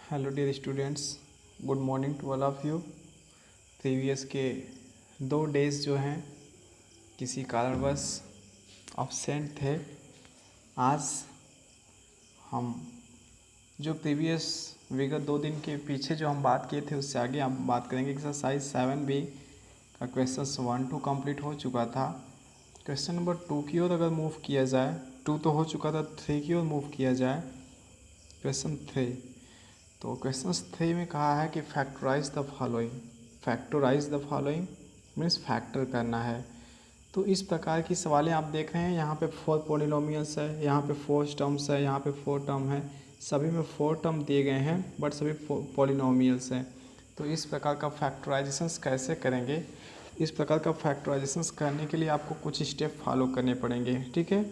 Hello dear students, good morning to all of you. Previous के 2 days जो हैं किसी कारणवश अब्सेंट थे। आज हम जो प्रीवियस विगत 2 दिन के पीछे जो हम बात किए थे उससे आगे हम बात करेंगे। एक्सरसाइज 7B का क्वेश्चन 1-2 कंप्लीट हो चुका था। क्वेश्चन नंबर 2 की ओर अगर मूव किया जाए, 2 तो हो चुका था, 3 की ओर मूव किया जाए। क्वेश्चन 3, तो क्वेश्चन 3 में कहा है कि factorise the following. Factorise the following means factor करना है। तो इस प्रकार की सवालें आप देख रहे हैं। यहाँ पे 4 पॉलिनोमियल्स है, यहाँ पे 4 टर्म्स है, यहाँ पे 4 टर्म है। सभी में 4 टर्म दिए गए हैं बट सभी पॉलिनोमियल्स हैं। तो इस प्रकार का फैक्टराइजेशंस कैसे करेंगे? इस प्रकार का फैक्टराइजेशंस करने के लिए आपको कुछ स्टेप फॉलो करने पड़ेंगे। ठीक है,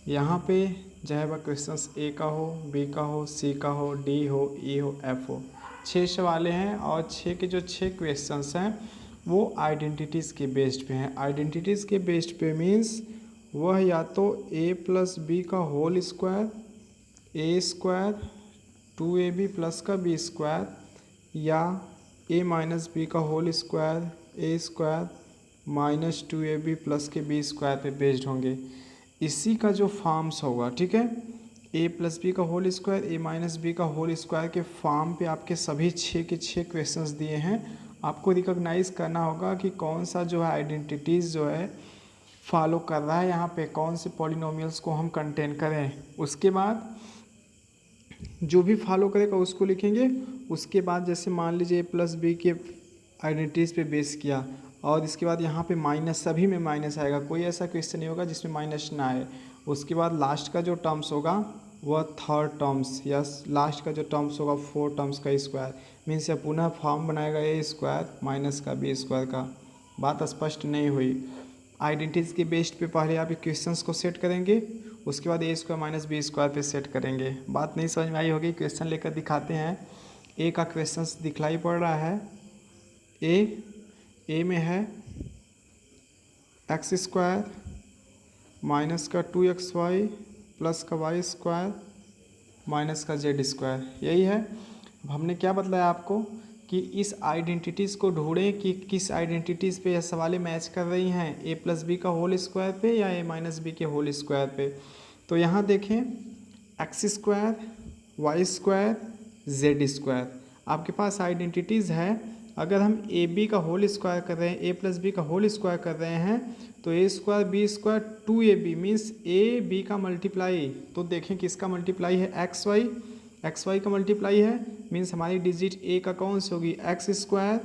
यहाँ पे चाहे वह क्वेश्चंस ए का हो, बी का हो, सी का हो, डी हो, ई हो, एफ हो, 6 सवालें हैं और 6 के जो 6 क्वेश्चंस हैं वो आइडेंटिटीज़ के बेस्ड पे हैं। आइडेंटिटीज़ के बेस्ड पे मीन्स वह या तो ए प्लस बी का whole square, A square 2ab plus का बी स्क्वायर, या ए माइनस बी का whole square, A square minus 2ab plus के बी स्क्वायर पे बेस्ड होंगे। इसी का जो फॉर्म्स होगा, ठीक है, ए प्लस बी का होल स्क्वायर, ए माइनस बी का होल स्क्वायर के फॉर्म पे आपके सभी 6 के 6 क्वेश्चंस दिए हैं। आपको रिकॉग्नाइज करना होगा कि कौन सा जो है आइडेंटिटीज़ जो है फॉलो कर रहा है, यहाँ पे कौन से पॉलिनोमियल्स को हम कंटेन करें। उसके बाद जो भी फॉलो करेगा उसको लिखेंगे। उसके बाद जैसे मान लीजिए ए प्लस बी के आइडेंटिटीज़ पे बेस किया और इसके बाद यहाँ पे माइनस, सभी में माइनस आएगा, कोई ऐसा क्वेश्चन नहीं होगा जिसमें माइनस ना आए। उसके बाद लास्ट का जो टर्म्स होगा वह थर्ड टर्म्स, या लास्ट का जो टर्म्स होगा 4 टर्म्स का स्क्वायर, मीन्स यह पुनः फॉर्म बनाएगा ए स्क्वायर माइनस का बी स्क्वायर का। बात स्पष्ट नहीं हुई। आइडेंटिटीज़ के बेस्ड पे पहले आप क्वेश्चंस को सेट करेंगे, उसके बाद ए स्क्वायर माइनस बी स्क्वायर पे सेट करेंगे। बात नहीं समझ में आई होगी, क्वेश्चन लेकर दिखाते हैं। ए का क्वेश्चन दिखलाई पड़ रहा है। ए में है एक्स स्क्वायर माइनस का 2xy प्लस का वाई स्क्वायर माइनस का जेड स्क्वायर, यही है। अब हमने क्या बतलाया आपको कि इस आइडेंटिटीज़ को ढूंढें कि किस आइडेंटिटीज़ पे यह सवालें मैच कर रही हैं, ए प्लस बी का होल स्क्वायर पे या ए माइनस बी के होल स्क्वायर पे। तो यहाँ देखें, X square, Y square, Z square आपके पास आइडेंटिटीज़ है। अगर हम ए बी का होल स्क्वायर कर रहे हैं, ए प्लस बी का होल स्क्वायर कर रहे हैं, तो A square B square 2ab means A B का मल्टीप्लाई। तो देखें किसका मल्टीप्लाई है, एक्स वाई का मल्टीप्लाई है, मीन्स हमारी डिजिट ए का कौन सी होगी, X square,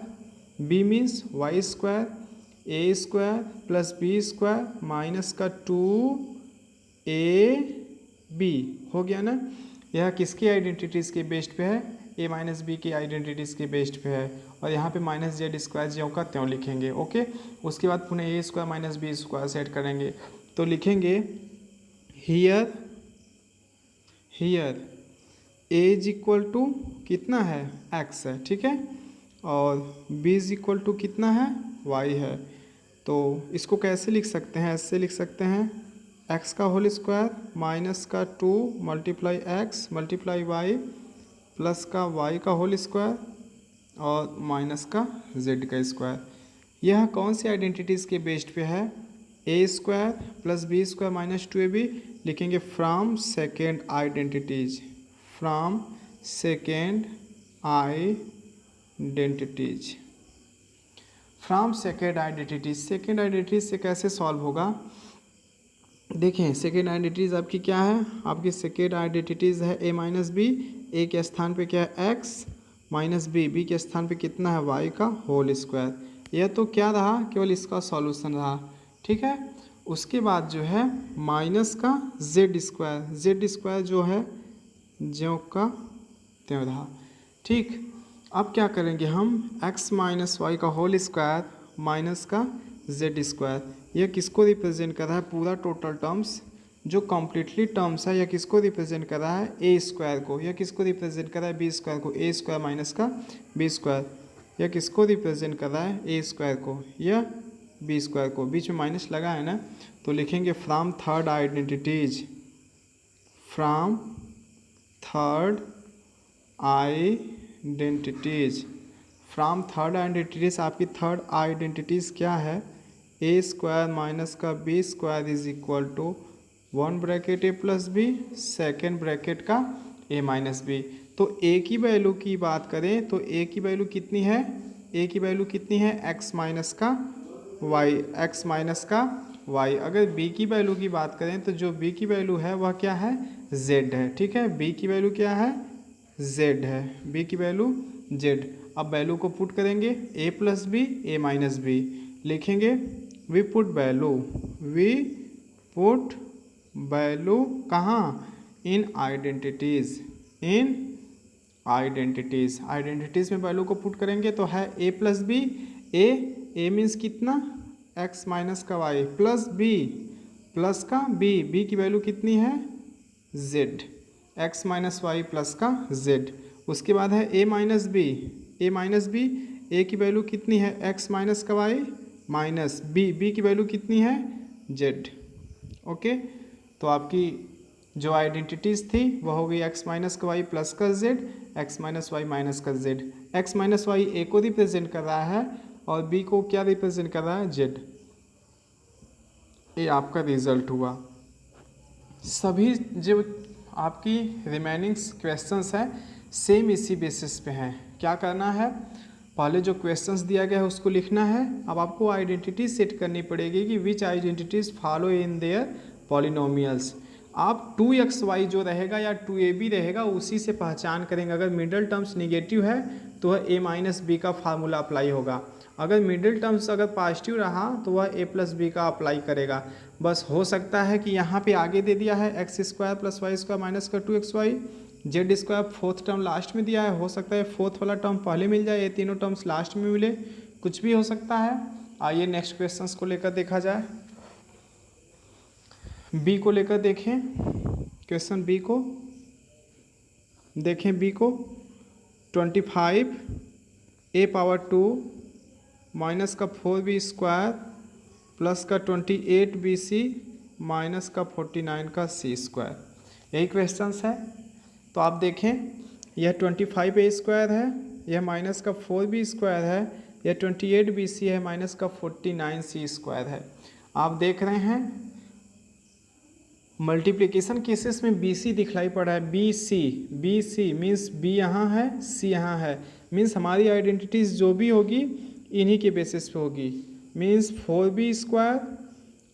B means Y square, A square plus B square minus का 2ab हो गया ना। यह किसकी आइडेंटिटीज़ के बेस्ड पे है, ए माइनस बी की आइडेंटिटीज़ के बेस्ड पे है। और यहाँ पे माइनस जेड स्क्वायर ज्यों का त्यों लिखेंगे। ओके, उसके बाद पुनः A square minus B square set करेंगे। तो लिखेंगे here A is equal to कितना है, एक्स है, ठीक है, और बी इज इक्वल टू कितना है, वाई है। तो इसको कैसे लिख सकते हैं, ऐसे लिख सकते हैं, एक्स का होल स्क्वायर माइनस का 2 multiply X multiply Y plus का वाई का होल स्क्वायर और माइनस का जेड का स्क्वायर। यह कौन सी आइडेंटिटीज़ के बेस्ड पे है, A square plus B square minus 2ab लिखेंगे from second identities, from second identities, from second identities. Second identities से कैसे सॉल्व होगा, देखें सेकेंड आइडेंटिटीज आपकी क्या है, आपकी सेकेंड आइडेंटिटीज है ए माइनस बी, ए के स्थान पे क्या है एक्स माइनस बी, बी के स्थान पे कितना है वाई का होल स्क्वायर। यह तो क्या रहा, केवल इसका सॉल्यूशन रहा, ठीक है। उसके बाद जो है माइनस का जेड स्क्वायर जो है ज्यों का त्यों रहा, ठीक। अब क्या करेंगे हम, एक्स माइनस वाई का होल स्क्वायर माइनस का जेड स्क्वायर, यह किसको रिप्रेजेंट कर रहा है, पूरा टोटल टर्म्स जो कम्प्लीटली टर्म्स है, यह किसको रिप्रेजेंट कर रहा है, ए स्क्वायर को। यह किसको रिप्रेजेंट कर रहा है, बी स्क्वायर को, ए स्क्वायर माइनस का बी स्क्वायर। यह किसको रिप्रेजेंट कर रहा है, ए स्क्वायर को, यह बी स्क्वायर को, बीच में माइनस लगा है ना। तो लिखेंगे from third identities, from third identities identities from third identities, आपकी थर्ड आइडेंटिटीज क्या है, ए स्क्वायर माइनस का B square is equal to 1 bracket A plus B, second bracket का ए माइनस बी। तो ए की वैल्यू की बात करें तो ए की वैल्यू कितनी है, ए की वैल्यू कितनी है, एक्स माइनस का वाई, एक्स माइनस का वाई। अगर बी की वैल्यू की बात करें तो जो बी की वैल्यू है वह क्या है, जेड है। ठीक है, बी की वैल्यू क्या है, जेड है, बी की वैल्यू जेड। अब वैल्यू को पुट करेंगे, A plus B A minus B लिखेंगे, we put value, we put value कहाँ, in identities, in identities, identities में वैल्यू को पुट करेंगे तो है A plus B, A means कितना, एक्स माइनस का वाई, प्लस बी, प्लस का बी, बी की वैल्यू कितनी है, Z, X minus Y plus का जेड। उसके बाद है A minus B, A minus B, A की वैल्यू कितनी है, एक्स माइनस का वाई माइनस बी, बी की वैल्यू कितनी है, जेड। ओके, तो आपकी जो आइडेंटिटीज थी वह हो गई एक्स माइनस का वाई प्लस का Z, X minus Y minus का Z. X minus Y A को रिप्रेजेंट कर रहा है और बी को क्या रिप्रेजेंट कर रहा है, जेड। ये आपका रिजल्ट हुआ। सभी जो आपकी रिमेनिंग क्वेश्चंस हैं सेम इसी बेसिस पे हैं। क्या करना है, पहले जो क्वेश्चंस दिया गया है उसको लिखना है। अब आपको आइडेंटिटी सेट करनी पड़ेगी कि which identities follow in their polynomials. आप 2xy जो रहेगा या 2ab रहेगा उसी से पहचान करेंगे। अगर मिडिल टर्म्स निगेटिव है तो वह a माइनस बी का फार्मूला अप्लाई होगा, अगर मिडिल टर्म्स अगर पॉजिटिव रहा तो वह a प्लस बी का अप्लाई करेगा। बस हो सकता है कि यहाँ पे आगे दे दिया है X square plus Y square minus का 2xy, Z square fourth term last में दिया है, हो सकता है फोर्थ वाला टर्म पहले मिल जाए, ये तीनों टर्म्स लास्ट में मिले, कुछ भी हो सकता है। आइए नेक्स्ट क्वेश्चंस को लेकर देखा जाए। बी को लेकर देखें, क्वेश्चन बी को देखें, बी को 25 a पावर 2 माइनस का 4b स्क्वायर प्लस का 28 bc माइनस का 49 का c स्क्वायर, यही क्वेश्चंस है। तो आप देखें यह 25 a स्क्वायर है, यह माइनस का 4b स्क्वायर है, यह 28 bc है माइनस का 49 c स्क्वायर है। आप देख रहे हैं मल्टीप्लिकेशन केसेस में BC दिखलाई पड़ा है, BC मीन्स B यहाँ है C यहाँ है, मीन्स हमारी आइडेंटिटीज जो भी होगी इन्हीं के बेसिस पे होगी, मीन्स 4b स्क्वायर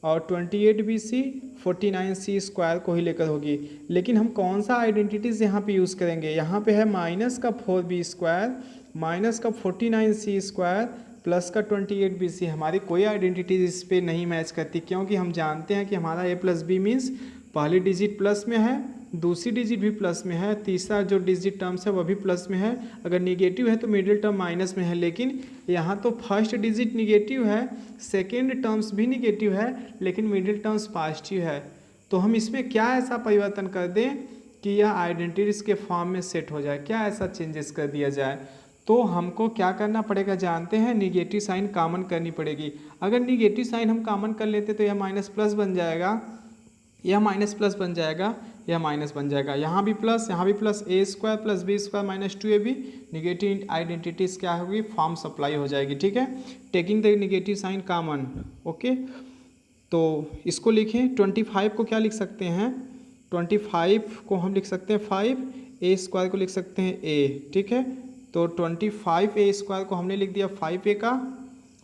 और 28 BC 49 C स्क्वायर को ही लेकर होगी। लेकिन हम कौन सा आइडेंटिटीज यहाँ पे यूज़ करेंगे, यहाँ पे है माइनस का 4b स्क्वायर माइनस का 49 C स्क्वायर प्लस का 28 BC। हमारी कोई आइडेंटिटीज इस पर नहीं मैच करती, क्योंकि हम जानते हैं कि हमारा a प्लस बी मीन्स पहली डिजिट प्लस में है, दूसरी डिजिट भी प्लस में है, तीसरा जो डिजिट टर्म्स है वह भी प्लस में है, अगर निगेटिव है तो मिडिल टर्म माइनस में है। लेकिन यहाँ तो फर्स्ट डिजिट निगेटिव है, सेकेंड टर्म्स भी निगेटिव है, लेकिन मिडिल टर्म्स पॉजिटिव है। तो हम इसमें क्या ऐसा परिवर्तन कर दें कि यह आइडेंटिटीज के फॉर्म में सेट हो जाए, क्या ऐसा चेंजेस कर दिया जाए। तो हमको क्या करना पड़ेगा, जानते हैं निगेटिव साइन कॉमन करनी पड़ेगी। अगर निगेटिव साइन हम कॉमन कर लेते तो यह माइनस प्लस बन जाएगा, यह माइनस प्लस बन जाएगा, यह माइनस बन जाएगा, यहाँ भी plus a square plus b square minus 2ab, negative identities क्या होगी, फॉर्म सप्लाई हो जाएगी। ठीक है, taking the negative sign common. Okay, तो इसको लिखें 25 को क्या लिख सकते हैं, 25 को हम लिख सकते हैं 5, a स्क्वायर को लिख सकते हैं a। ठीक है, तो 25 a स्क्वायर को हमने लिख दिया 5a का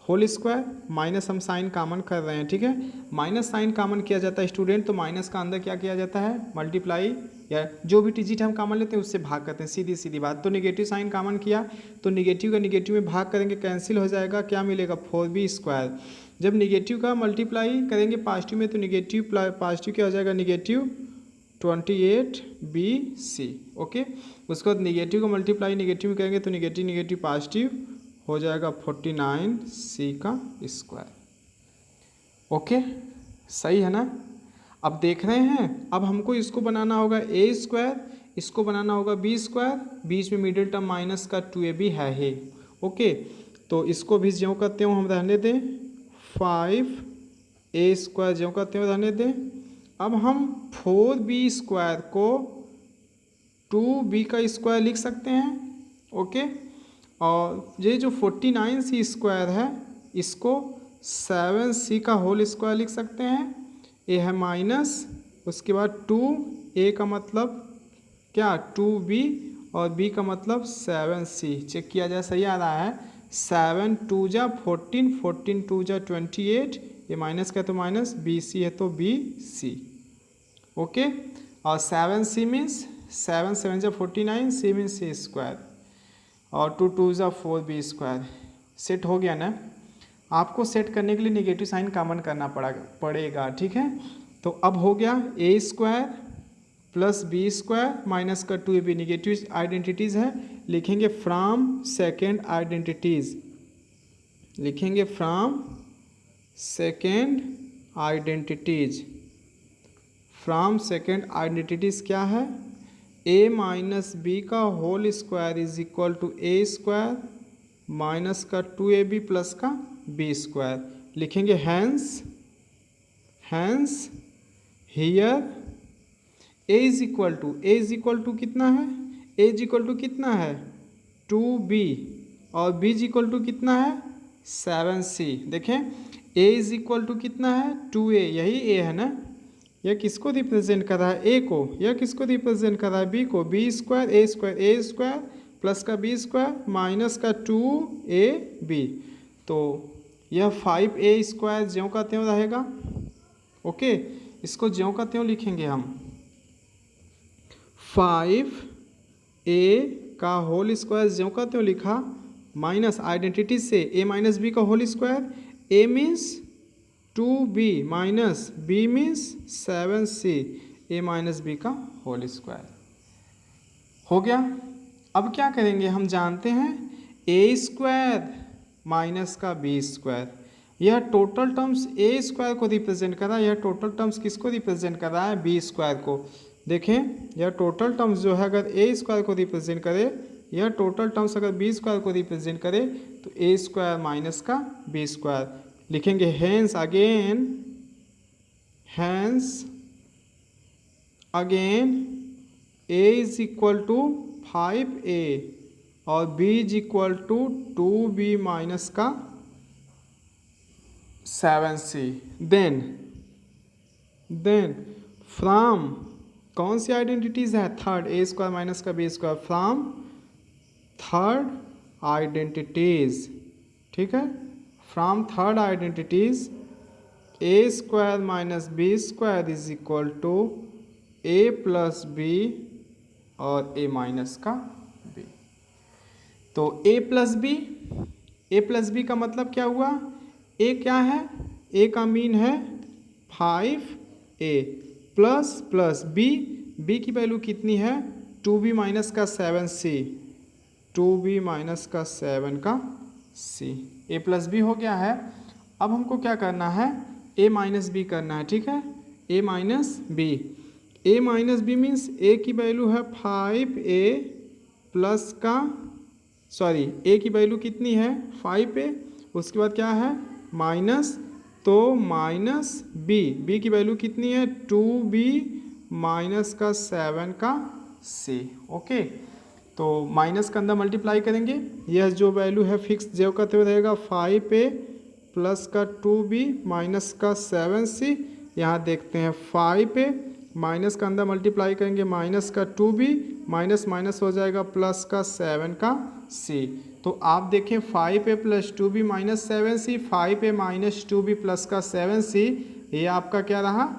होल स्क्वायर, माइनस हम साइन कॉमन कर रहे हैं। ठीक है, माइनस साइन कॉमन किया जाता है स्टूडेंट, तो माइनस का अंदर क्या किया जाता है, मल्टीप्लाई, या जो भी डिजिट हम कॉमन लेते हैं उससे भाग करते हैं, सीधी सीधी बात। तो निगेटिव साइन कॉमन किया तो निगेटिव का निगेटिव में भाग करेंगे, कैंसिल हो जाएगा, क्या मिलेगा 4b स्क्वायर। जब निगेटिव का मल्टीप्लाई करेंगे पॉजिटिव में तो निगेटिव पॉजिटिव क्या हो जाएगा, निगेटिव 28 BC। ओके, उसके बाद निगेटिव को मल्टीप्लाई निगेटिव में करेंगे तो निगेटिव निगेटिव पॉजिटिव हो जाएगा 49 C का स्क्वायर। ओके, सही है ना। अब देख रहे हैं, अब हमको इसको बनाना होगा a स्क्वायर, इसको बनाना होगा b स्क्वायर, बीच में मिडिल टर्म माइनस का 2ab है ही। ओके, तो इसको भी ज्यों करते हो हम रहने दें, 5a स्क्वायर ज्यों करते हो रहने दें। अब हम 4b स्क्वायर को 2b का स्क्वायर लिख सकते हैं। ओके। और ये जो 49c² है इसको 7c का होल स्क्वायर लिख सकते हैं। ए है माइनस, उसके बाद 2a का मतलब क्या 2b और b का मतलब 7c। चेक किया जाए सही आ रहा है। 7 2 जा 14, 14 2 जा 28, ये माइनस का तो माइनस, bc है तो bc। ओके। और 7c मीन्स 7 7 जा 49, c मीन्स c², और 2 2 जा 4b²। सेट हो गया ना। आपको सेट करने के लिए नेगेटिव साइन कॉमन करना पड़ेगा, ठीक है। तो अब हो गया a² प्लस b² माइनस का 2ab। निगेटिव आइडेंटिटीज़ है, लिखेंगे फ्रॉम सेकेंड आइडेंटिटीज़, लिखेंगे from second identities. From second identities क्या है, a माइनस बी का whole square is equal to a² minus का 2ab प्लस का b²। लिखेंगे hence here a is equal to कितना है, a इज इक्वल टू कितना है 2b, और b इज इक्वल टू कितना है 7c। देखें a इज इक्वल टू कितना है 2a, यही a है ना। यह किसको रिप्रेजेंट कर रहा है, a को। यह किसको रिप्रेजेंट कर रहा है, b को। b² a² प्लस का b² माइनस का 2ab। तो यह 5a² ज्यों का त्यों रहेगा। ओके, इसको ज्यों का त्यों लिखेंगे हम। 5a का होल स्क्वायर ज्यों का त्यों लिखा, माइनस आइडेंटिटी से a माइनस बी का whole square. a means 2b minus b means 7c, a minus B का होल स्क्वायर हो गया। अब क्या करेंगे, हम जानते हैं a² माइनस का b²। यह टोटल टर्म्स a² को रिप्रेजेंट कर रहा है, यह टोटल टर्म्स किसको रिप्रेजेंट कर रहा है, b² को। देखें यह टोटल टर्म्स जो है अगर a² को रिप्रेजेंट करे, यह टोटल टर्म्स अगर b² को रिप्रेजेंट करे तो a² माइनस का b²। लिखेंगे hence again a is equal to 5a और b is equal to 2b minus का 7c। देन फ्रॉम कौन सी आइडेंटिटीज है, थर्ड, a² माइनस का b²। फ्रॉम थर्ड आइडेंटिटीज, ठीक है। From third identities a² minus b² is equal to a plus b और a minus का b। तो a प्लस b का मतलब क्या हुआ, a क्या है, a का मीन है 5a प्लस b की वैल्यू कितनी है 2b माइनस का 7c, 2b माइनस का 7 का c। a प्लस बी हो गया है। अब हमको क्या करना है, a माइनस बी करना है, ठीक है। a minus B means a की वैल्यू है 5a प्लस का a की वैल्यू कितनी है 5a, उसके बाद क्या है माइनस, तो माइनस b की वैल्यू कितनी है 2b माइनस का 7 का c। ओके, तो माइनस का अंदर मल्टीप्लाई करेंगे, यह जो वैल्यू है फिक्स जो का तो रहेगा 5a प्लस का 2b माइनस का 7c। यहाँ देखते हैं 5a माइनस का अंदर मल्टीप्लाई करेंगे माइनस का 2b, माइनस हो जाएगा प्लस का 7 का c। तो आप देखें 5a plus 2b minus 7c, 5a minus 2b plus का 7c, ये आपका क्या रहा,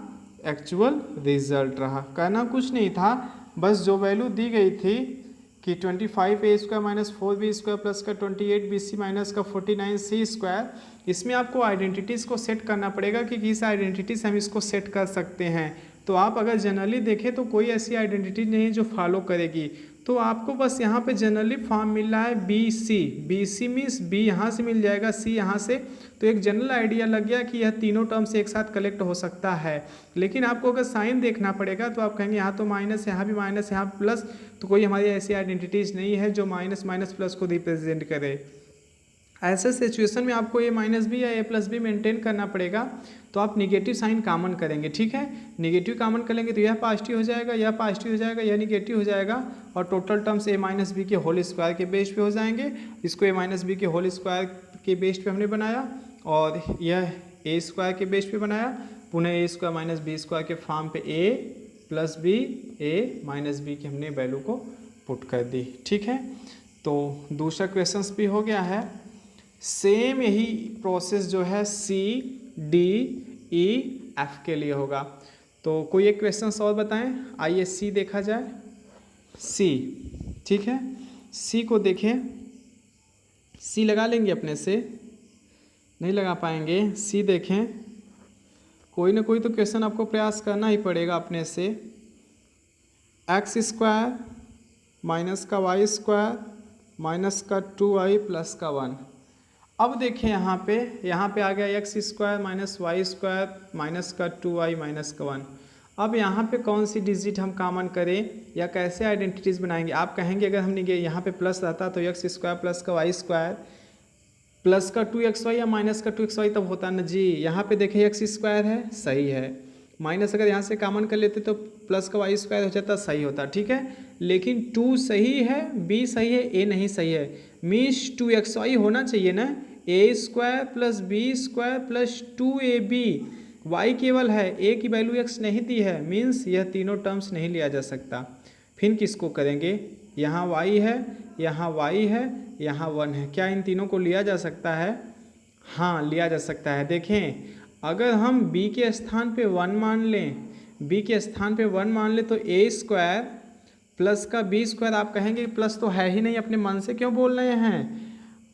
एक्चुअल रिजल्ट रहा। कहना कुछ नहीं था, बस जो वैल्यू दी गई थी कि 25a² माइनस 4b² प्लस का 28bc माइनस का 49c², इसमें आपको आइडेंटिटीज़ को सेट करना पड़ेगा कि किस आइडेंटिटी से हम इसको सेट कर सकते हैं। तो आप अगर जनरली देखें तो कोई ऐसी आइडेंटिटी नहीं है जो फॉलो करेगी। तो आपको बस यहाँ पे जनरली फॉर्म मिल रहा है BC मीन्स B यहाँ से मिल जाएगा, C यहाँ से। तो एक जनरल आइडिया लग गया कि यह तीनों टर्म से एक साथ कलेक्ट हो सकता है। लेकिन आपको अगर साइन देखना पड़ेगा तो आप कहेंगे यहाँ तो माइनस, यहाँ भी माइनस, यहाँ प्लस, तो कोई हमारी ऐसी आइडेंटिटीज़ नहीं है जो माइनस प्लस को रिप्रेजेंट करे। ऐसे सिचुएशन में आपको a माइनस बी या a प्लस बी मेंटेन करना पड़ेगा, तो आप निगेटिव साइन कॉमन करेंगे, ठीक है। निगेटिव कॉमन करेंगे तो यह पॉजिटिव हो जाएगा, यह पॉजिटिव हो जाएगा, यह निगेटिव हो जाएगा, और total terms a minus B के होल स्क्वायर के बेस पे हो जाएंगे। इसको a माइनस बी के होल स्क्वायर के बेस पे हमने बनाया, और यह a स्क्वायर के बेस पे बनाया, पुनः a square minus B square के फॉर्म पे a plus B a minus B की हमने वैल्यू को पुट कर दी, ठीक है। तो दूसरा क्वेश्चन भी हो गया है। सेम यही प्रोसेस जो है सी डी ई एफ के लिए होगा। तो कोई एक क्वेश्चन और बताएं, आइए सी देखा जाए। सी, ठीक है, सी को देखें। सी लगा लेंगे अपने से, नहीं लगा पाएंगे। सी देखें, कोई ना कोई तो क्वेश्चन आपको प्रयास करना ही पड़ेगा अपने से। एक्स स्क्वायर माइनस का वाई स्क्वायर माइनस का 2i प्लस का 1। अब देखें यहाँ पे आ गया X square minus Y square minus का 2i माइनस का 1। अब यहाँ पे कौन सी डिजिट हम कॉमन करें या कैसे आइडेंटिटीज़ बनाएंगे। आप कहेंगे अगर हमने यहाँ पे प्लस रहता तो एक्स स्क्वायर प्लस का वाई स्क्वायर प्लस का 2xy या माइनस का 2xy तब होता ना जी। यहाँ पे देखें एक्स स्क्वायर है, सही है, माइनस अगर यहाँ से कॉमन कर लेते तो प्लस का वाई स्क्वायर हो जाता, सही होता, ठीक है। लेकिन 2 सही है, b सही है, a नहीं सही है, मीन्स 2xy होना चाहिए ना। a square plus B square plus 2ab, y केवल है, a की वैल्यू x नहीं दी है, मीन्स यह तीनों टर्म्स नहीं लिया जा सकता। फिर किसको करेंगे, यहाँ y है, यहाँ y है, यहाँ 1 है, क्या इन तीनों को लिया जा सकता है। हाँ लिया जा सकता है। देखें अगर हम b के स्थान पे 1 मान लें, b के स्थान पे 1 मान लें तो a स्क्वायर प्लस का b स्क्वायर, आप कहेंगे प्लस तो है ही नहीं, अपने मन से क्यों बोल रहे हैं।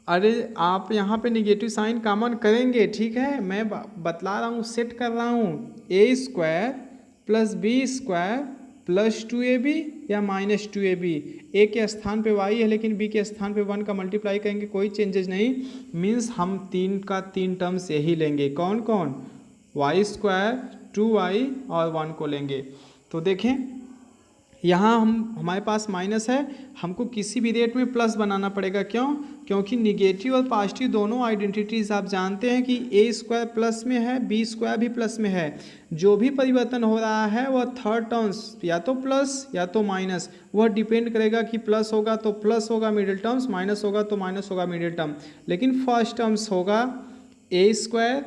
अरे आप यहाँ पे निगेटिव साइन कॉमन करेंगे, ठीक है, मैं बतला रहा हूँ, सेट कर रहा हूँ। a square plus b square plus 2ab या माइनस 2ab, a के स्थान पे y है लेकिन b के स्थान पे 1 का मल्टीप्लाई करेंगे, कोई चेंजेस नहीं, मीन्स हम 3 का 3 टर्म्स यही लेंगे। कौन कौन, y स्क्वायर 2y और 1 को लेंगे। तो देखें यहाँ हमारे पास माइनस है, हमको किसी भी रेट में प्लस बनाना पड़ेगा, क्यों, क्योंकि निगेटिव और पॉजिटिव दोनों आइडेंटिटीज़ आप जानते हैं कि a स्क्वायर प्लस में है, b स्क्वायर भी प्लस में है, जो भी परिवर्तन हो रहा है वह थर्ड टर्म्स या तो प्लस या तो माइनस, वह डिपेंड करेगा कि प्लस होगा तो प्लस होगा मिडिल टर्म्स, माइनस होगा तो माइनस होगा मिडिल टर्म। लेकिन फर्स्ट टर्म्स होगा a स्क्वायर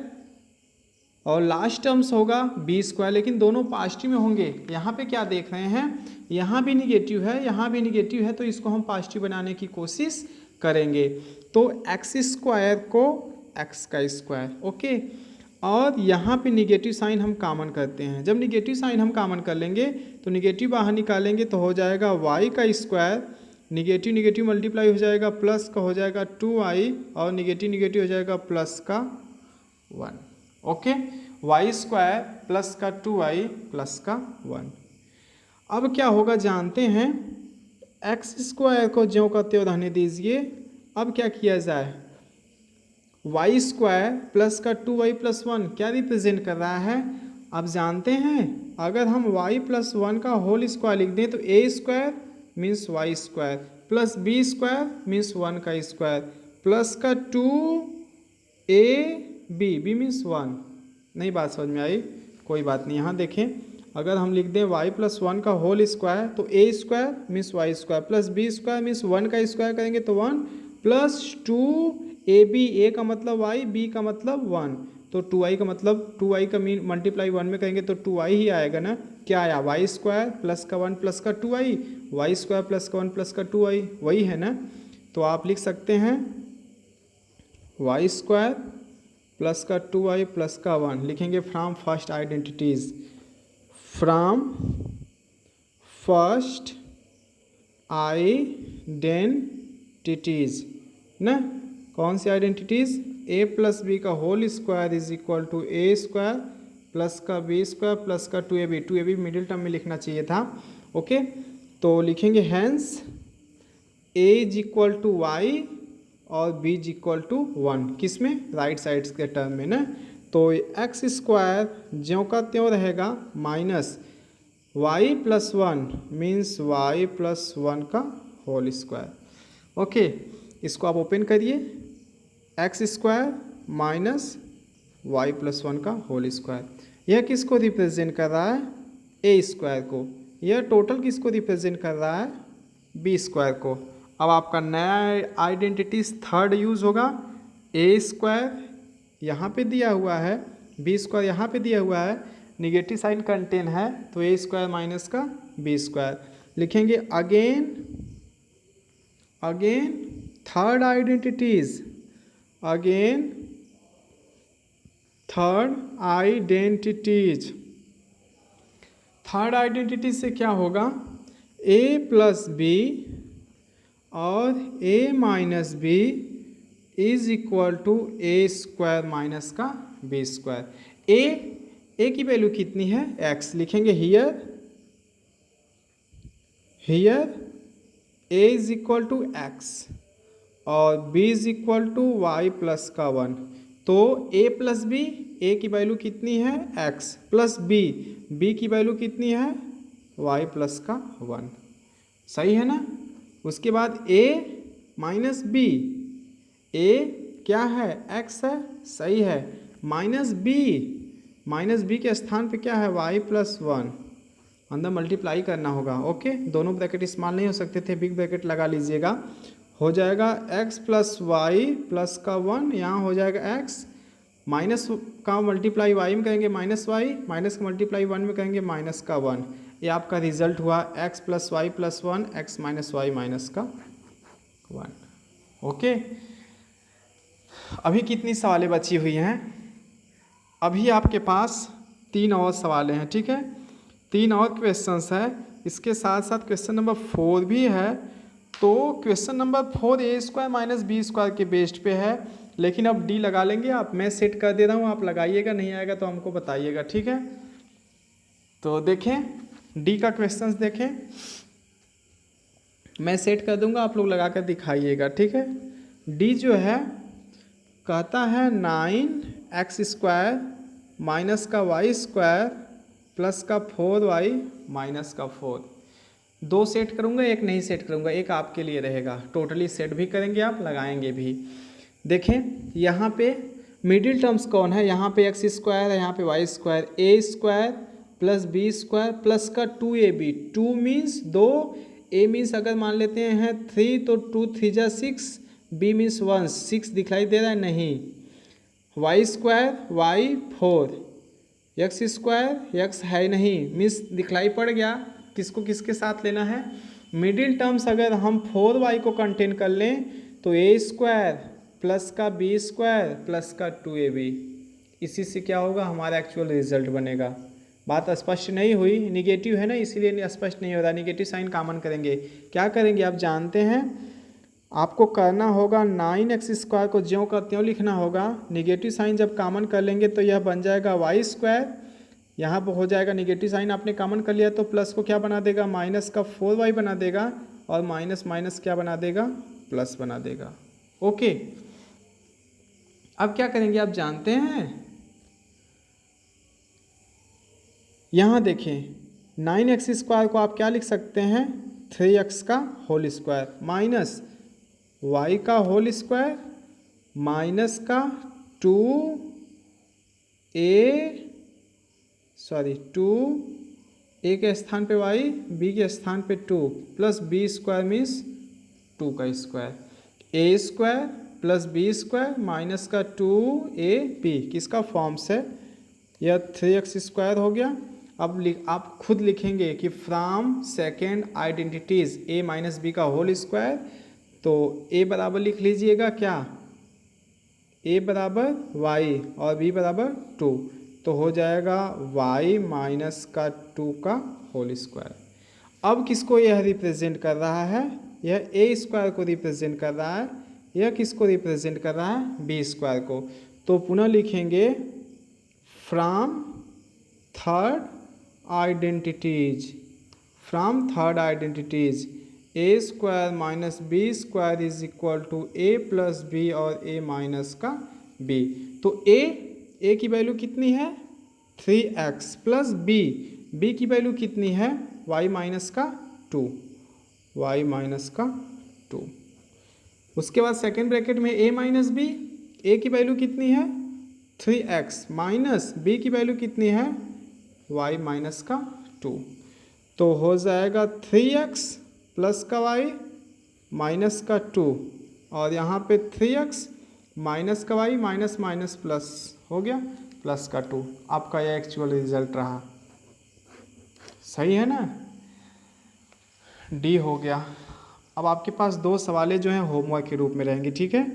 और लास्ट टर्म्स होगा बी स्क्वायर, लेकिन दोनों पॉजिटिव में होंगे। यहाँ पे क्या देख रहे हैं, यहाँ भी निगेटिव है, यहाँ भी निगेटिव है, तो इसको हम पॉजिटिव बनाने की कोशिश करेंगे। तो एक्स स्क्वायर को एक्स का स्क्वायर, ओके, और यहाँ पे निगेटिव साइन हम कॉमन करते हैं। जब निगेटिव साइन हम कॉमन कर लेंगे तो निगेटिव बाहर निकालेंगे तो हो जाएगा वाई का स्क्वायर, निगेटिव निगेटिव मल्टीप्लाई हो जाएगा, प्लस का हो जाएगा 2i और निगेटिव निगेटिव हो जाएगा प्लस का 1, ओके, वाई स्क्वायर प्लस का 2i प्लस का 1। अब क्या होगा जानते हैं, एक्स स्क्वायर को ज्यों का त्यों रहने दीजिए। अब क्या किया जाए, वाई स्क्वायर प्लस का 2y प्लस 1 क्या रिप्रेजेंट कर रहा है। अब जानते हैं अगर हम y प्लस 1 का होल स्क्वायर लिख दें तो a square means Y square plus B square means 1 का स्क्वायर प्लस का 2ab, b मीन्स 1। नहीं बात समझ में आई, कोई बात नहीं। यहाँ देखें अगर हम लिख दें y प्लस 1 का होल स्क्वायर तो a square means Y square plus B square means 1 का स्क्वायर करेंगे तो 1 प्लस 2ab, a का मतलब y, b का मतलब 1, तो 2i का मतलब 2i का मल्टीप्लाई 1 में करेंगे तो 2i ही आएगा ना। क्या आया, वाई स्क्वायर प्लस का 1 प्लस का 2i, वाई स्क्वायर प्लस का 1 प्लस का 2i, वही है ना। तो आप लिख सकते हैं वाई स्क्वायर प्लस का 2i प्लस का 1, लिखेंगे from first identities, from first identities ना। कौन सी आइडेंटिटीज़, a प्लस बी का whole square is equal to a square plus का b स्क्वायर प्लस का 2ab मिडिल टर्म में लिखना चाहिए था, ओके। तो लिखेंगे hence a is equal to Y और b इज इक्वल टू 1, किस में, राइट साइड्स के टर्म में ना। तो एक्स स्क्वायर ज्यों का त्यों रहेगा minus Y plus 1 means Y plus 1 का होल स्क्वायर, ओके। इसको आप ओपन करिए, X square minus Y plus one का होल स्क्वायर। यह किसको रिप्रेजेंट कर रहा है? ए स्क्वायर को। यह टोटल किसको रिप्रेजेंट कर रहा है? बी स्क्वायर को। अब आपका नया आइडेंटिटीज थर्ड यूज होगा। ए स्क्वायर यहाँ पे दिया हुआ है, बी स्क्वायर यहाँ पे दिया हुआ है, निगेटिव साइन कंटेन है तो ए स्क्वायर माइनस का बी स्क्वायर लिखेंगे। Again third identities, again third identities से क्या होगा? ए प्लस बी और A minus B is equal to A square minus का बी स्क्वायर। ए की वैल्यू कितनी है? एक्स लिखेंगे here A is equal to X और B is equal to Y plus का वन। तो a प्लस बी, ए की value कितनी है? x प्लस बी की वैल्यू कितनी है? y प्लस का वन। सही है ना? उसके बाद a माइनस बी, ए क्या है? x है, सही है। माइनस बी के स्थान पे क्या है? y plus one. अंदर मल्टीप्लाई करना होगा। ओके, दोनों ब्रैकेट स्मॉल नहीं हो सकते थे, बिग ब्रैकेट लगा लीजिएगा। हो जाएगा x प्लस वाई प्लस का वन, यहाँ हो जाएगा x माइनस का मल्टीप्लाई y में करेंगे माइनस वाई, माइनस का मल्टीप्लाई वन में करेंगे माइनस का वन। ये आपका रिजल्ट हुआ x plus Y plus one, X minus Y minus का वन। ओके, अभी कितनी सवालें बची हुई हैं? अभी आपके पास 3 और सवालें हैं, ठीक है? 3 और क्वेश्चंस है, इसके साथ साथ क्वेश्चन नंबर 4 भी है। तो क्वेश्चन नंबर 4 ए स्क्वायर माइनस बी स्क्वायर के बेस्ड पे है, लेकिन अब डी लगा लेंगे। आप, मैं सेट कर दे रहा हूँ, आप लगाइएगा, नहीं आएगा तो हमको बताइएगा, ठीक है? तो देखें डी का क्वेश्चंस देखें, मैं सेट कर दूंगा, आप लोग लगा कर दिखाइएगा, ठीक है? डी जो है कहता है 9x स्क्वायर माइनस का वाई स्क्वायर प्लस का 4y माइनस का 4। 2 सेट करूँगा, एक नहीं सेट करूँगा, एक आपके लिए रहेगा। टोटली सेट भी करेंगे आप, लगाएंगे भी। देखें यहाँ पे मिडिल टर्म्स कौन है? यहाँ पे एक्स स्क्वायर है, यहाँ पे Y square. A square plus B square plus का 2ab। 2 मीन्स 2, ए मीन्स अगर मान लेते हैं 3 तो 2 3 जा 6, बी मीन्स 1, 6 दिखाई दे रहा है? नहीं। Y square Y 4, X square X है नहीं, मीन्स दिखलाई पड़ गया। किसको किसके साथ लेना है? मिडिल टर्म्स अगर हम 4y को कंटेन कर लें तो ए स्क्वायर प्लस का बी स्क्वायर प्लस का 2ab, इसी से क्या होगा? हमारा एक्चुअल रिजल्ट बनेगा। बात स्पष्ट नहीं हुई, निगेटिव है ना, इसीलिए स्पष्ट नहीं हो रहा। निगेटिव साइन कॉमन करेंगे, क्या करेंगे आप जानते हैं? आपको करना होगा 9x स्क्वायर को ज्यों का त्यों लिखना होगा। निगेटिव साइन जब कॉमन कर लेंगे तो यह बन जाएगा वाई स्क्वायर, यहाँ पर हो जाएगा निगेटिव साइन आपने कॉमन कर लिया तो प्लस को क्या बना देगा? माइनस का 4y बना देगा, और माइनस माइनस क्या बना देगा? प्लस बना देगा। ओके, अब क्या करेंगे आप जानते हैं? यहाँ देखें 9x स्क्वायर को आप क्या लिख सकते हैं? 3x का होल स्क्वायर माइनस y का होल स्क्वायर माइनस का 2a के स्थान पे y, b के स्थान पे 2 प्लस बी स्क्वायर मीन्स 2 का square. A square plus B square minus का 2ab किसका फॉर्म्स है? यह 3x स्क्वायर हो गया। अब आप खुद लिखेंगे कि from second identities a minus B का होल स्क्वायर, तो a बराबर लिख लीजिएगा क्या? a बराबर y और b बराबर 2, तो हो जाएगा y माइनस का 2 का होल स्क्वायर। अब किसको यह रिप्रेजेंट कर रहा है? यह a स्क्वायर को रिप्रेजेंट कर रहा है। यह किसको रिप्रेजेंट कर रहा है? b स्क्वायर को। तो पुनः लिखेंगे from third identities, A square minus B square is equal to A plus B और ए माइनस का बी। तो ए की वैल्यू कितनी है? 3x प्लस बी की वैल्यू कितनी है? y माइनस का 2। उसके बाद सेकेंड ब्रैकेट में a माइनस बी, ए की वैल्यू कितनी है 3x माइनस बी की वैल्यू कितनी है y माइनस का 2, तो हो जाएगा 3x प्लस का y माइनस का 2, और यहाँ पे 3x माइनस का y माइनस माइनस प्लस हो गया प्लस का 2। आपका यह एक्चुअल रिजल्ट रहा। सही है ना, डी हो गया। अब आपके पास दो सवालें जो हैं होमवर्क के रूप में रहेंगी, ठीक है।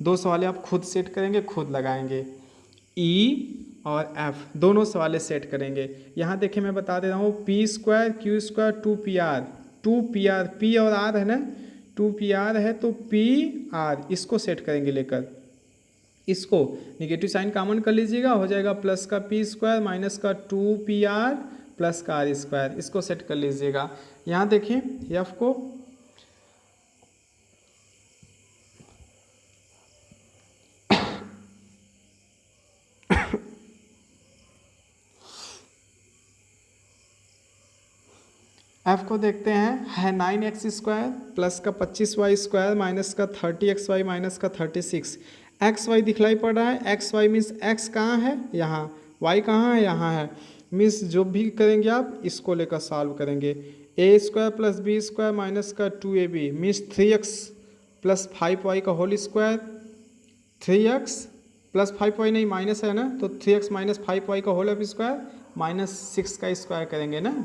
दो सवालें आप खुद सेट करेंगे, खुद लगाएंगे। ई और एफ दोनों सवालें सेट करेंगे। यहाँ देखिए मैं बता दे रहा हूँ, P square Q square 2pr, 2pr P और आर है ना, 2pr है तो पी आर इसको सेट करेंगे लेकर। इसको निगेटिव साइन कॉमन कर लीजिएगा, हो जाएगा प्लस का पी स्क्वायर माइनस का 2pr प्लस का आर स्क्वायर, इसको सेट कर लीजिएगा। यहाँ देखिए एफ को एफ को देखते हैं, है 9x स्क्वायर प्लस का 25y स्क्वायर माइनस का 30xy माइनस का 36। एक्स वाई दिखलाई पड़ रहा है, एक्स वाई मीन्स एक्स कहाँ है यहाँ, वाई कहाँ है यहाँ है, मीन्स जो भी करेंगे आप इसको लेकर सॉल्व करेंगे। A square plus B square minus का 2ab means 3x plus 5y का whole square, 3x plus 5y नहीं माइनस है ना, तो 3x माइनस 5y का होल स्क्वायर माइनस 6 का स्क्वायर करेंगे ना,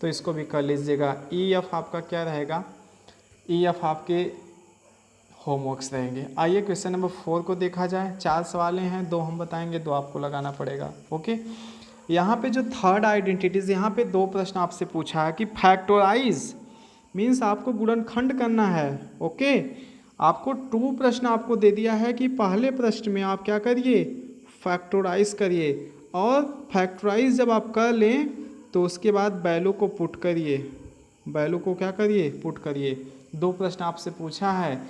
तो इसको भी कर लीजिएगा। ई एफ आपका क्या रहेगा, ई एफ आपके होमवर्क्स रहेंगे। आइए क्वेश्चन नंबर 4 को देखा जाए। 4 सवालें हैं, 2 हम बताएंगे, 2 आपको लगाना पड़ेगा। ओके, यहाँ पे जो थर्ड आइडेंटिटीज, यहाँ पे 2 प्रश्न आपसे पूछा है कि फैक्टराइज मीन्स आपको गुणनखंड करना है। ओके, आपको 2 प्रश्न आपको दे दिया है कि पहले प्रश्न में आप क्या करिए फैक्टराइज करिए, और फैक्टराइज जब आप कर लें तो उसके बाद वैल्यू को पुट करिए, वैल्यू को क्या करिए पुट करिए। 2 प्रश्न आपसे पूछा है,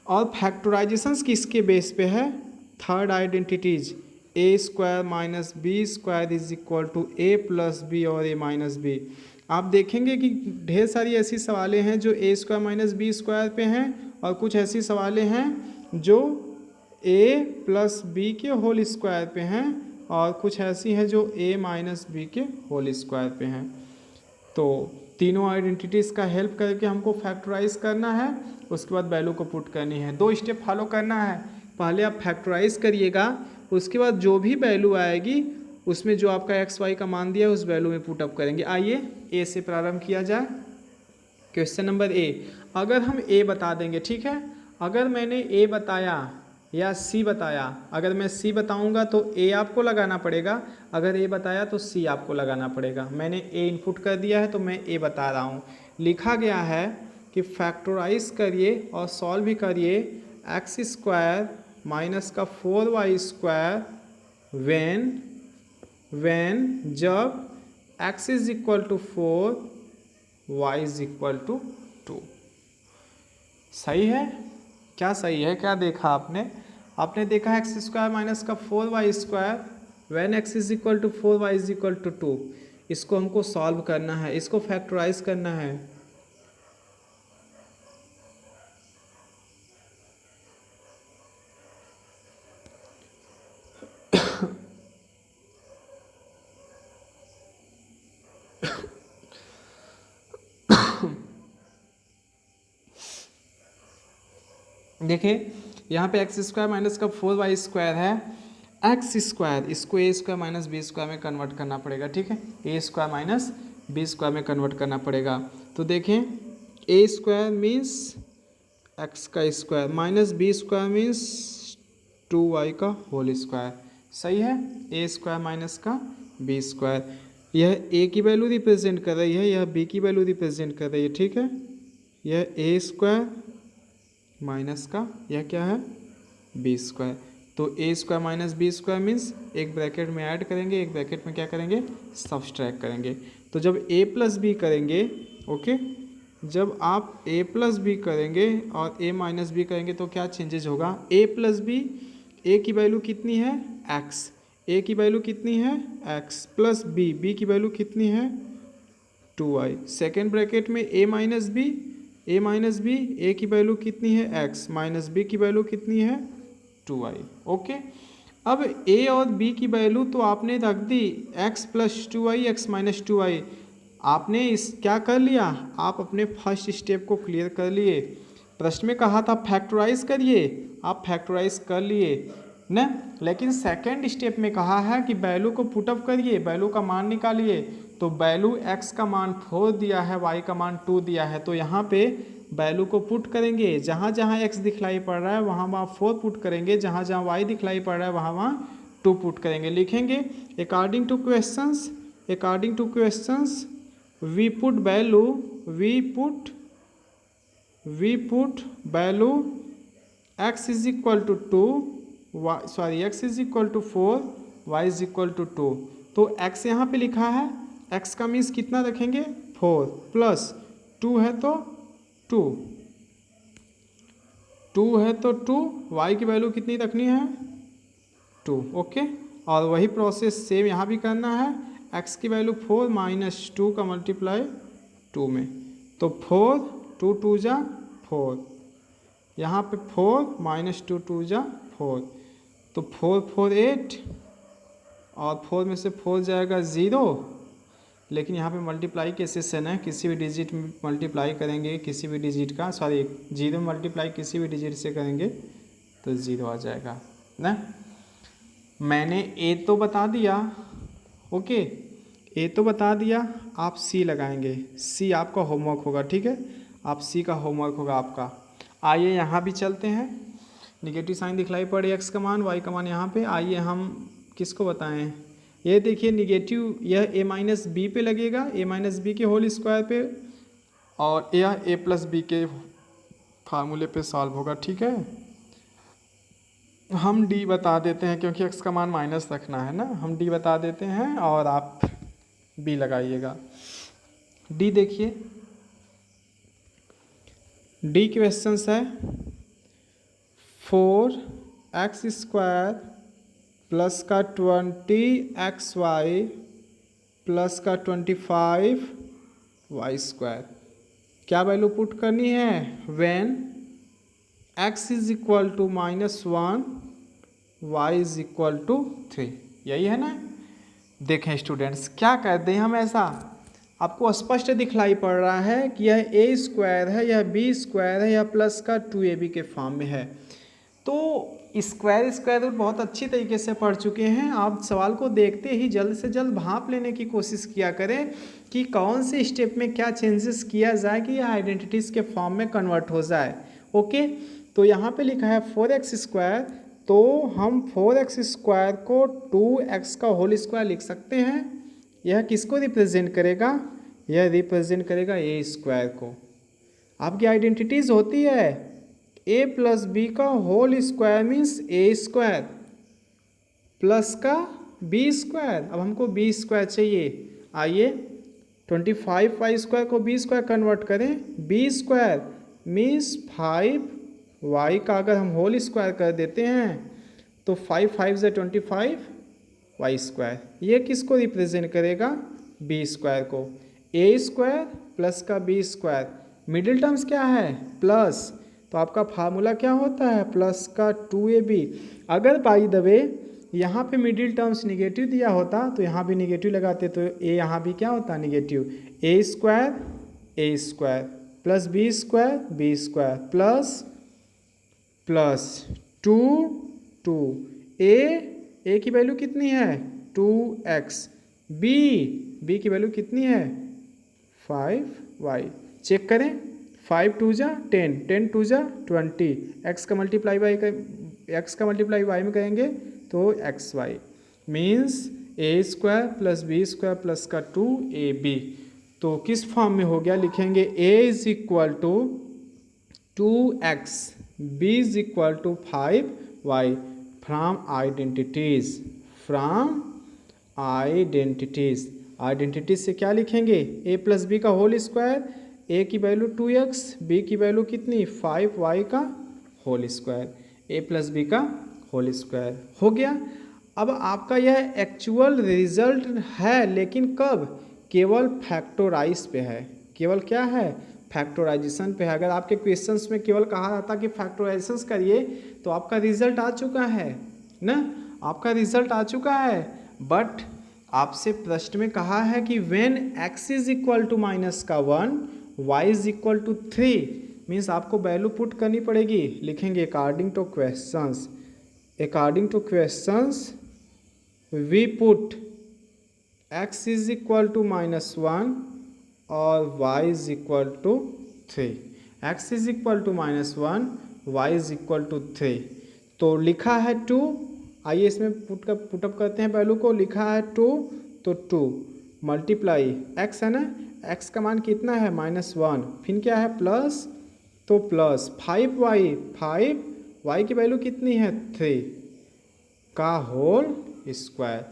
और फैक्टराइजेशंस किसके बेस पे है, third identities A square minus B square is equal to A plus B और ए माइनस बी। आप देखेंगे कि ढेर सारी ऐसी सवालें हैं जो ए स्क्वायर माइनस बी स्क्वायर पे हैं, और कुछ ऐसी सवालें हैं जो ए प्लस बी के होल स्क्वायर पे हैं, और कुछ ऐसी हैं जो a माइनस बी के होल स्क्वायर पे हैं। तो तीनों आइडेंटिटीज़ का हेल्प करके हमको फैक्टराइज करना है, उसके बाद वैल्यू को पुट करनी है। 2 स्टेप फॉलो करना है, पहले आप फैक्टराइज करिएगा, उसके बाद जो भी वैल्यू आएगी उसमें जो आपका एक्स वाई का मान दिया है उस वैल्यू में पुट अप करेंगे। आइए ए से प्रारंभ किया जाए। क्वेश्चन नंबर ए, अगर हम ए बता देंगे, ठीक है, अगर मैंने ए बताया या सी बताया, अगर मैं सी बताऊंगा तो ए आपको लगाना पड़ेगा, अगर ए बताया तो सी आपको लगाना पड़ेगा। मैंने ए इनपुट कर दिया है तो मैं ए बता रहा हूँ। लिखा गया है कि फैक्टराइज करिए और सॉल्व भी करिए एक्स स्क्वायर माइनस का 4y स्क्वायर व्हेन जब x is equal to 4 y is equal to 2। सही है, क्या सही है, क्या देखा आपने, आपने देखा एक्स स्क्वायर माइनस का 4y square when x is equal to 4y is equal to 2। इसको हमको सॉल्व करना है, इसको फैक्टराइज करना है। देखिए यहाँ पे एक्स स्क्वायर माइनस का 4y स्क्वायर है, एक्स स्क्वायर इसको A square minus B square में कन्वर्ट करना पड़ेगा, ठीक है, A square minus B square में कन्वर्ट करना पड़ेगा। तो देखें ए स्क्वायर मीन्स एक्स का square minus B square means 2y का होल स्क्वायर। सही है, ए स्क्वायर माइनस का बी स्क्वायर, यह ए की वैल्यू रिप्रेजेंट कर रही है, यह बी की वैल्यू रिप्रेजेंट कर रही है, ठीक है। यह ए स्क्वायर माइनस का यह क्या है बी स्क्वायर, तो A square minus B square means एक ब्रैकेट में ऐड करेंगे, एक ब्रैकेट में क्या करेंगे सब्सट्रैक्ट करेंगे। तो जब ए प्लस बी करेंगे, ओके, जब आप ए प्लस बी करेंगे और ए माइनस बी करेंगे तो क्या चेंजेज होगा, ए प्लस बी, ए की वैल्यू कितनी है एक्स, ए की वैल्यू कितनी है एक्स प्लस बी, बी की वैल्यू कितनी है 2y, सेकेंड ब्रैकेट में ए minus B, A minus B, A की वैल्यू कितनी है एक्स माइनस बी की वैल्यू कितनी है 2i। ओके, अब a और b की वैल्यू तो आपने रख दी x plus 2i x minus 2i। आपने इस क्या कर लिया, आप अपने फर्स्ट स्टेप को क्लियर कर लिए। प्रश्न में कहा था फैक्टराइज करिए, आप फैक्टराइज कर लिए न, लेकिन सेकेंड स्टेप में कहा है कि वैल्यू को पुटअप करिए, वैल्यू का मान निकालिए। तो वैल्यू x का मान 4 दिया है, y का मान 2 दिया है, तो यहाँ पे वैल्यू को पुट करेंगे। जहाँ जहाँ x दिखलाई पड़ रहा है वहाँ वहाँ 4 पुट करेंगे, जहाँ जहाँ y दिखलाई पड़ रहा है वहाँ वहाँ 2 पुट करेंगे। लिखेंगे according to questions we put value x is equal to 2 x is equal to 4 y is equal to 2। तो x यहाँ पे लिखा है, x का मीन्स कितना रखेंगे 4 प्लस 2 है तो 2 है तो 2, y की वैल्यू कितनी रखनी है 2। ओके, और वही प्रोसेस सेम यहाँ भी करना है। x की वैल्यू 4 माइनस 2 का मल्टीप्लाई 2 में, तो 4 2 2 जा 4, यहाँ पे 4 माइनस 2 2 जा 4, तो 4 4 8, और 4 में से 4 जाएगा 0। लेकिन यहाँ पे मल्टीप्लाई के सेशन है, किसी भी डिजिट में मल्टीप्लाई करेंगे, किसी भी डिजिट का 0 मल्टीप्लाई किसी भी डिजिट से करेंगे तो 0 आ जाएगा ना। मैंने ए तो बता दिया, ओके, ए तो बता दिया, आप सी लगाएंगे, सी आपका होमवर्क होगा, ठीक है, आप सी का होमवर्क होगा आपका। आइए यहाँ भी चलते हैं, निगेटिव साइन दिखलाई पड़े एक्स का मान वाई का मान यहाँ पे। आइए हम किसको बताएं, ये देखिए निगेटिव, यह ए माइनस बी पे लगेगा, ए माइनस बी के होल स्क्वायर पे, और यह ए प्लस बी के फार्मूले पे सॉल्व होगा, ठीक है। हम डी बता देते हैं क्योंकि एक्स का मान माइनस रखना है ना, हम डी बता देते हैं और आप बी लगाइएगा। डी देखिए, डी क्वेश्चन है 4x² प्लस का 20xy प्लस का 25y²। क्या वैल्यू पुट करनी है, when x is equal to -1 y is equal to 3, यही है ना। देखें स्टूडेंट्स, क्या कहते हैं हम, ऐसा आपको स्पष्ट दिखलाई पड़ रहा है कि यह a² है, यह b² है, यह प्लस का 2ab के फॉर्म में है। तो स्क्वायर रूट बहुत अच्छी तरीके से पढ़ चुके हैं आप। सवाल को देखते ही जल्द से जल्द भांप लेने की कोशिश किया करें कि कौन से स्टेप में क्या चेंजेस किया जाए कि यह आइडेंटिटीज़ के फॉर्म में कन्वर्ट हो जाए। ओके, तो यहाँ पे लिखा है 4x², तो हम 4x² को 2x का होल स्क्वायर लिख सकते हैं। यह किसको रिप्रेजेंट करेगा, यह रिप्रेजेंट करेगा a² को। आपकी आइडेंटिटीज़ होती है a प्लस बी का whole square means a² plus का b²। अब हमको b² चाहिए, आइए 25y² को b² कन्वर्ट करें, b² मीन्स 5y का अगर हम होल स्क्वायर कर देते हैं तो 5 5 = 25y²। ये किसको रिप्रेजेंट करेगा, b² को। a² प्लस का b², मिडिल टर्म्स क्या है प्लस, तो आपका फार्मूला क्या होता है प्लस का 2ab। अगर बाय द वे यहाँ पे मिडिल टर्म्स निगेटिव दिया होता तो यहाँ भी निगेटिव लगाते, तो a यहाँ भी क्या होता negative, a² plus b² plus 2 a की वैल्यू कितनी है 2x, b की वैल्यू कितनी है 5y। चेक करें, 5 2 जा 10, 10 2 जा 20, x का मल्टीप्लाई y में करेंगे तो xy means a² plus b² plus का 2ab। तो किस फॉर्म में हो गया, लिखेंगे a is equal to 2x, b is equal to 5y from identities से क्या लिखेंगे, a प्लस बी का होल स्क्वायर, a की वैल्यू 2x, b की वैल्यू कितनी 5y का whole square, a plus B का होल स्क्वायर हो गया। अब आपका यह एक्चुअल रिजल्ट है, लेकिन कब, केवल फैक्टोराइज पे है, केवल क्या है फैक्टराइजेशन पे है। अगर आपके क्वेश्चंस में केवल कहा जाता कि फैक्टराइजेशन करिए तो आपका रिजल्ट आ चुका है ना, आपका रिजल्ट आ चुका है। बट आपसे प्रश्न में कहा है कि when x is equal to -1 y is equal to 3, means आपको वैल्यू पुट करनी पड़ेगी। लिखेंगे according to questions, according to questions we put x is equal to -1 और y is equal to 3। x is equal to -1, y is equal to 3। तो लिखा है 2, आइए इसमें पुटअप करते हैं वैल्यू को। लिखा है 2 तो 2 मल्टीप्लाई x है ना, x का मान कितना है -1, फिर क्या है प्लस, तो प्लस 5y, 5y की वैल्यू कितनी है 3 का होल स्क्वायर।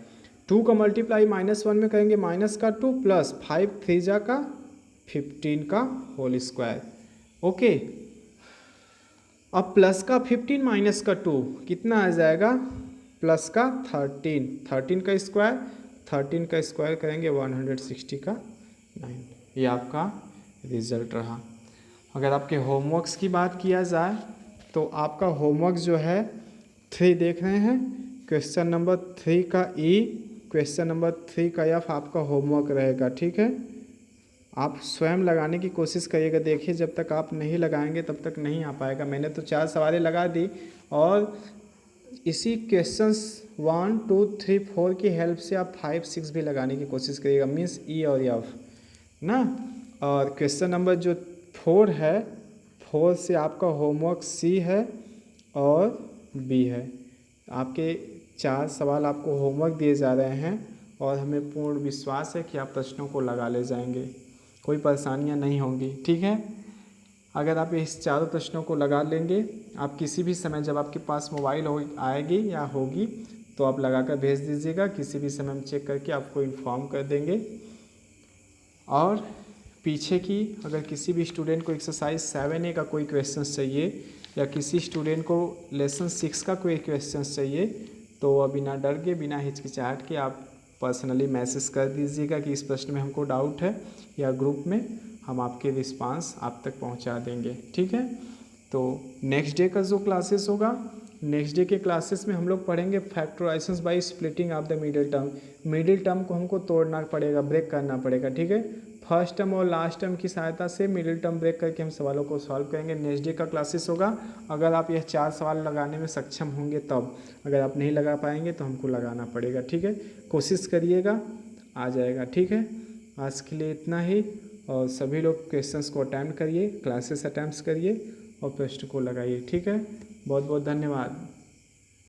2 का मल्टीप्लाई -1 में करेंगे -2 प्लस 5 3 जा का 15 का होल स्क्वायर। ओके, अब प्लस का 15 माइनस का 2 कितना आ जाएगा, प्लस का 13, 13 का स्क्वायर, 13 का स्क्वायर करेंगे 160 का 9। ये आपका रिजल्ट रहा। अगर आपके होमवर्क्स की बात किया जाए तो आपका होमवर्क जो है 3 देख रहे हैं, क्वेश्चन नंबर 3 का ई, क्वेश्चन नंबर 3 का एफ आपका होमवर्क रहेगा। ठीक है, आप स्वयं लगाने की कोशिश करिएगा। देखिए जब तक आप नहीं लगाएंगे तब तक नहीं आ पाएगा। मैंने तो 4 सवालें लगा दी और इसी क्वेश्चंस 1 2 3 4 की हेल्प से आप 5 6 भी लगाने की कोशिश करिएगा, मीन्स ई और एफ ना। और क्वेश्चन नंबर जो 4 है, 4 से आपका होमवर्क सी है और बी है। आपके 4 सवाल आपको होमवर्क दिए जा रहे हैं और हमें पूर्ण विश्वास है कि आप प्रश्नों को लगा ले जाएंगे, कोई परेशानियां नहीं होंगी। ठीक है, अगर आप इस चारों प्रश्नों को लगा लेंगे, आप किसी भी समय जब आपके पास मोबाइल आएगी या होगी तो आप लगा कर भेज दीजिएगा। किसी भी समय हम चेक करके आपको इन्फॉर्म कर देंगे। और पीछे की अगर किसी भी स्टूडेंट को एक्सरसाइज 7A का कोई क्वेश्चन चाहिए या किसी स्टूडेंट को लेसन 6 का कोई क्वेश्चन चाहिए तो वह बिना डर के, बिना हिचकिचाहट के आप पर्सनली मैसेज कर दीजिएगा कि इस प्रश्न में हमको डाउट है, या ग्रुप में हम आपके रिस्पांस आप तक पहुंचा देंगे। ठीक है, तो नेक्स्ट डे का जो क्लासेस होगा, नेक्स्ट डे के क्लासेस में हम लोग पढ़ेंगे factorization by splitting of the middle term. Middle term को हमको तोड़ना पड़ेगा, ब्रेक करना पड़ेगा। ठीक है, फर्स्ट टर्म और लास्ट टर्म की सहायता से मिडिल टर्म ब्रेक करके हम सवालों को सॉल्व करेंगे। नेक्स्ट डे का क्लासेस होगा। अगर आप यह 4 सवाल लगाने में सक्षम होंगे तब, अगर आप नहीं लगा पाएंगे तो हमको लगाना पड़ेगा। ठीक है, कोशिश करिएगा, आ जाएगा। ठीक है, आज के लिए इतना ही। और सभी लोग क्वेश्चंस को अटेम्प्ट करिए, क्लासेस अटेम्प्ट करिए और प्रश्न को लगाइए। ठीक है, बहुत बहुत धन्यवाद।